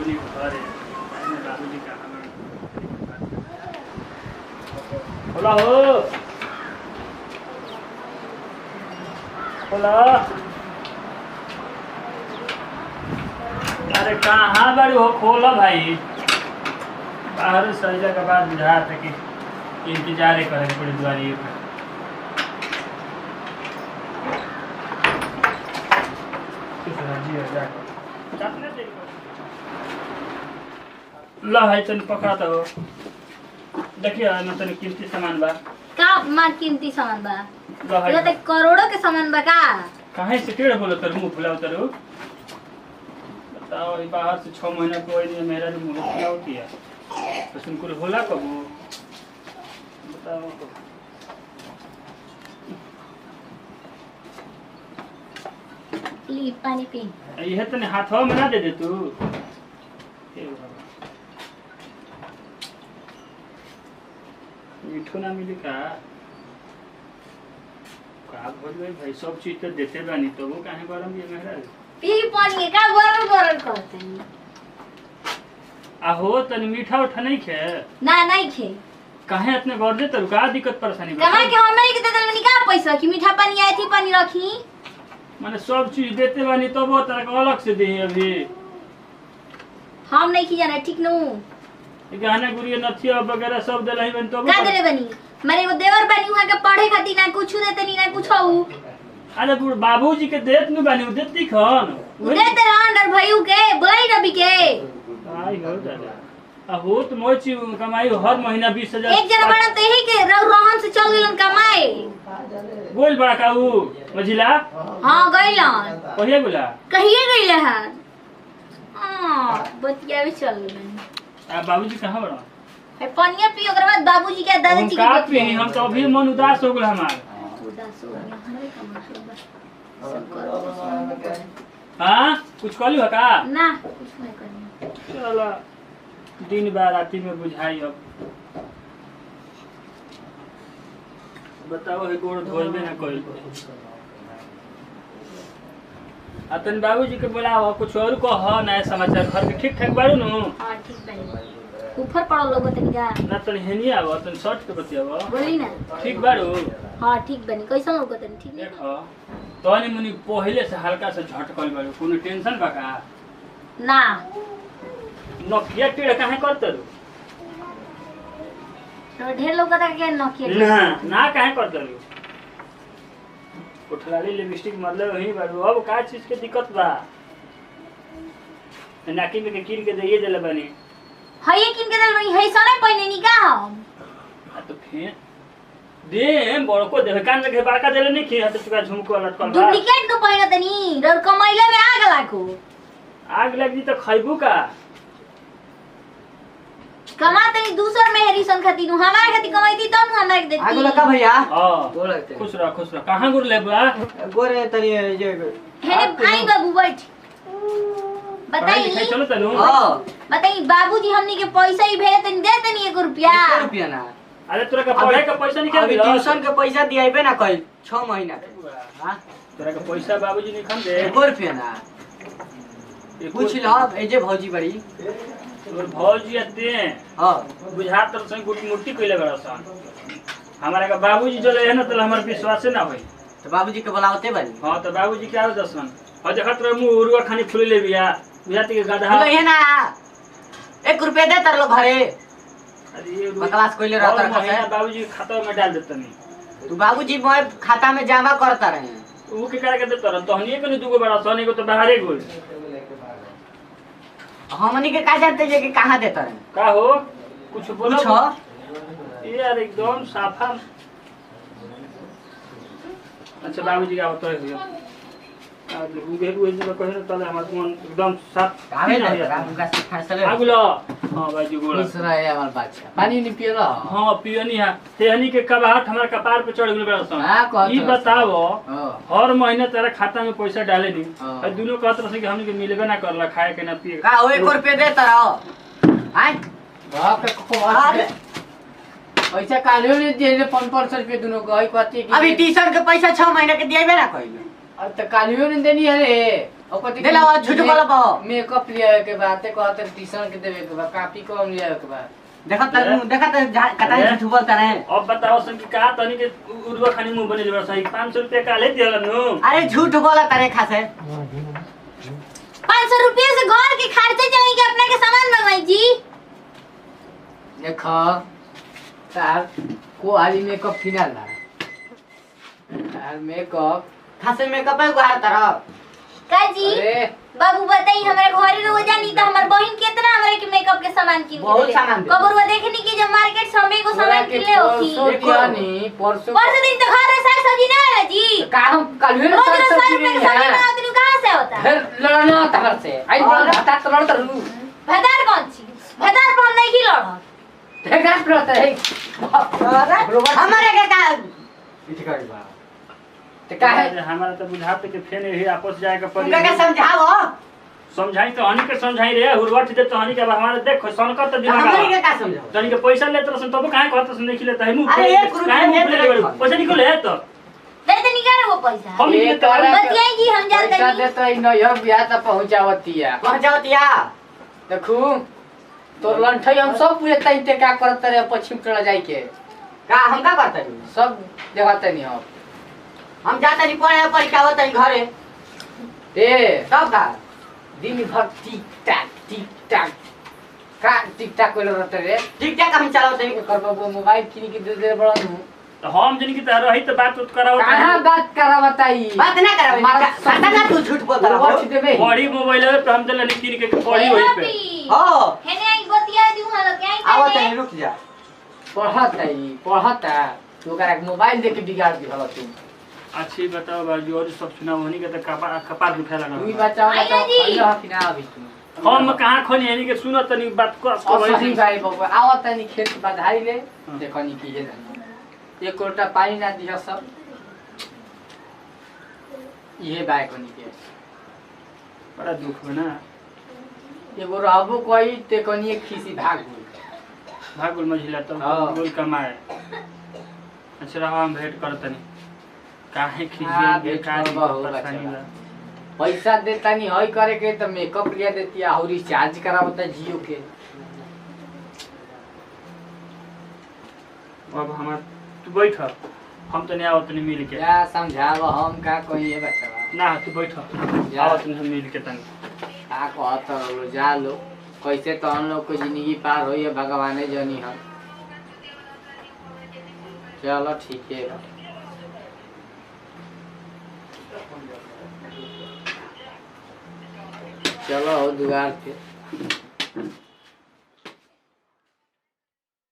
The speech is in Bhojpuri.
अपनी घर है बाबूजी का बोला हो बोला। अरे कहाँ बड़ी हो खोला भाई बाहर सजा के बाद बुझा था कि इंतजार करे पूरी दुआरी पर। ला है तन पकड़ा तो देखिए न तन कीमती सामान बा का मार कीमती सामान बा ला है ये तो करोड़ों के सामान बा का काहे से टेढ़ बोलो तर मुंह फुलाओ तर बताओ ये बाहर से 6 महीना कोई नहीं मेरा ने मुंह फुलाओ किया तो सुनकुल होला कब बताओ ली पानी पी ये तने हाथवा में ना दे दे तू मिठो ना मिली का बोल भाई सब चीज तो देते बानी तो वो काहे गरम ये मेहरा पी पानी का गरम गरम करते हैं आहो तनी मीठा उठा नहीं खे ना नहीं खे काहे इतने गौर दे तो का दिक्कत परेशानी कहां के हमें के दे देलनी का पैसा कि मीठा पानी आई थी पानी रखी माने सब चीज देते बानी तो वो तरह का अलग से दे अभी हम नहीं की जाना ठीक नु गहना गुड़िया नथिया वगैरह सब देलही बन तो का देले बनी मारे वो देवर बनी हुआ के पढ़े खातिर ना कुछ देते नहीं ना कुछ हो अरे बाबूजी के देत नु बानी देती खन देते रहन और भईऊ के बोलाई रवि के आई हो दादा हो तो मोची कमाई हर महीना 20,000 एक जना बड़ा तो यही के रहन से चल गेलन कमाए बोल बड़ा काऊ मझिला हां गइलन कहिए बोला कहिए गइले हैं हां बतिया भी चल गेलन आ बाबूजी कहां बड़ा है पानिया पी ओकर बाद बाबूजी के दादाजी की बतिया हम तो अभी मन उदास हो गेल हमार उदास हो गया हमरे का मतलब सब करो हां कुछ कहलू है का ना कुछ नहीं करनी चलो दिन बार राती में बुझाई अब बताओ है गोड़ धोइबे ना कोई अतन बाबूजी के बुलाओ कुछ और को ह नया समाचार घर के ठीक ठाक बाड़ू नु हां ठीक बानी ऊपर पड़ल लोग तनिका ना तन हेनी आव तन शर्ट के बतियाव बोली ना ठीक बाड़ू हां ठीक बानी कैसन लोग तनी ठीक देखो तनी मुनी पहले से हल्का से झटकल बाड़ू कोनो टेंशन बा का ना नकिया टेढ़ काहे करत रू तो ढेर लोग का के नकिया ना ना काहे करत रू कोठलाली लिपस्टिक मतलब वही बाड़ू अब का चीज के दिक्कत बा नाकी में के कीन के दइए देले बानी हई किन के दल बनी हई सने पहिने नी का हम तो फिर दे बड़को दे कान में के बड़का देले नहीं खी तो चुका झुमको लटकल बा डुप्लीकेट को पहिने तनी डर कमाइले में आग लागो आग लगी तो खइबू का कमा तनी दूसर में हेरी सन खाती नु हमारे खाती कमाईती तब नु हमरा के देती आगो लगा भैया हां बोलते खुश रह कहां गुर ले बा गोरे तनी जे हेने आई बाबू बैठ बताई चलो तनु हां बताई बाबूजी हमनी के पैसा ही भेज तनी दे तनी 1 रुपया 1 रुपया ना अरे तोरा का पढ़ाई का पैसा निकाल अभी ट्यूशन के पैसा दियाइबे ना कल 6 महीना के हां तोरा का पैसा बाबूजी ने खन दे 1 रुपया ना पूछ लो ए जे भौजी बड़ी तोर भौजी आते हां बुझा तर सही गुटी मुट्ठी कइले बड़ा सन हमारा का बाबूजी जो ले है ना तो हमर विश्वास ना होई तो बाबूजी के बुलावते बनी हां तो बाबूजी के आवे दसन और देखत रह मुंह उरुआ खानी फुले ले बिया बियाती के गधा बोलो ये ना 1 रुपया दे तर लो घरे अरे ये बकवास कोइले रहता है है बाबूजी खाता में डाल देतनी तू बाबूजी मोए खाता में जमा करता रहे वो के करे के देत रह तहनिए के दुगो बड़ा सोने को तो बाहरे गोल हमनी के का जानते जे कि कहां देता रहे का हो कुछ बोलो पूछो ये यार एकदम साफा अच्छा बाबूजी का होता है आज उगे हुए जो कहे ना तले हमर मन एकदम साफ आवे ना उनका फैसले आगुलो हां बाजी गोला खुश रहे हमार बादशाह पानी नहीं पियला हां पियनी है तेहनी के कबाहट हमर कपार पे चढ़ गेल बड़ा सन ई बताओ हर महीने तेरा खाता में पैसा डाले नी और दोनों कहत रहे कि हमनी के मिलबे ना करला खाए के ना पिए का 1 रुपया दे तरह आय बाप के खोवार पैसा कालियो ने दे 500 रुपया दोनों गई कहती कि अभी ट्यूशन के पैसा 6 महीना के दिएबे ना कइले अब तो कालियो नहीं देनी है रे ओको दे लाओ झूठ बोला बा मेकअप लिया के बाद ते कहते ट्यूशन के देवे के बाद कॉपी कम लिया के बाद देखा त कटाई झूठ बोलता रहे। अब बताओ सन कि का तनी के उर्वा खानी मुंह बने बड़ा सही 500 रुपया काले दियल नु। अरे झूठ बोला तारे खासे 500 रुपये से घर के खर्चे चलेंगे कि अपने के सामान मंगवाई जी। देखो तार को आली मेकअप फिनाल ना तार मेकअप खासे मेकअप है गुहार तरह का जी अरे बाबू बताई हमारे घरे रोजा नहीं तो हमार बहन कितना हमारे के मेकअप के सामान की बहुत सामान दे। कबरवा देखनी कि जब मार्केट से हमें को सामान किले होती परसों परसों दिन तो घर में साग सब्जी ना है जी का हम कालियो रोज साग रोज सब्जी साग में नहीं सब्जी है बनाती हूँ कहाँ से होता है फिर लड़ना तहर से आई बता तो लड़ता रू भदार कौन सी भदार पर हम नहीं लड़ा देखा रहता है हमारे के का ते का है हमारा तो बुझाते के फेन यही आपस जाए के पड़ी तुमका के समझाओ समझाई तो हनी के समझाई रे हुरवट दे तो हनी के हमारे देखो सनकर तो दिमाग हमारे के का समझाओ तनी के पैसा लेत रसन तब काहे कहत रसन नहीं खिलेता है मुंह अरे एक रुपया काहे मुंह दे ले दे। पैसा निकल है तो दे दे निकाल वो पैसा हम ये निकले तारा बतियाई जी हम जानते पैसा नहीं दे तो इन यो बियाह त पहुंचावती है पहुंचाओ तिया देखू तो लंठई हम सब पूरे तई क्या करत रे पश्चिम टोला जाई के का हम का करते सब देखते नहीं हम जाता नहीं पढ़े परीक्षा होता है घरे ए तब का दिन भर टिक टाक का टिक टाक कोले रहते रे ठीक ठाक हम चलाते हैं कर बाबू मोबाइल किनी के दे बड़ा नु तो हम जन की तरह रही तो बात उत कराओ कहां बात करा बताई बात ना करावे हमारा खाता ना तू झूठ बोलता रहो वॉच देबे बड़ी मोबाइल है तो हम चल नहीं किन के पड़ी वही पे हो हेने आई बतिया दी हम लोग क्या आओ तनी रुक जा पढ़ता तू ओकरा मोबाइल दे के बिगाड़ दी हला तू अच्छी बताओ बाजू और सब सुनाओ हनी के तो कपार दुखे लगा तू ही बचाओ ना तो खइला कि ना अभी तू हम कहां खोनी हनी के सुनो तनी बात को और सही भाई बाबू आवत तनी खेत बधाई ले देखनी की है एक कोटा पानी ना दिया सब ये बाय कोनी के बड़ा दुख बना एगो रहबो कोई ते कोनी एक खीसी भाग गई भागुल मझिला तो हाँ। गोल कमाए अच्छा रहा हम भेंट करतनी काहे हाँ, खिजिए भेंट बेकार करबा हो परेशानी बच्चा। बा पैसा देता नहीं हई करे के तो मेकअप लिया देती है और रिचार्ज करावता जियो के अब हमार तू बैठ हम तो नहीं आवत नहीं मिल के क्या समझाव हम का कोई है बच्चा ना तू बैठ जा। आवत नहीं हम मिल के तनी का कहत लो जा लो कैसे तो हम लोग को जिंदगी पार होई है भगवाने जानी हम चलो ठीक है चलो हो दुआर पे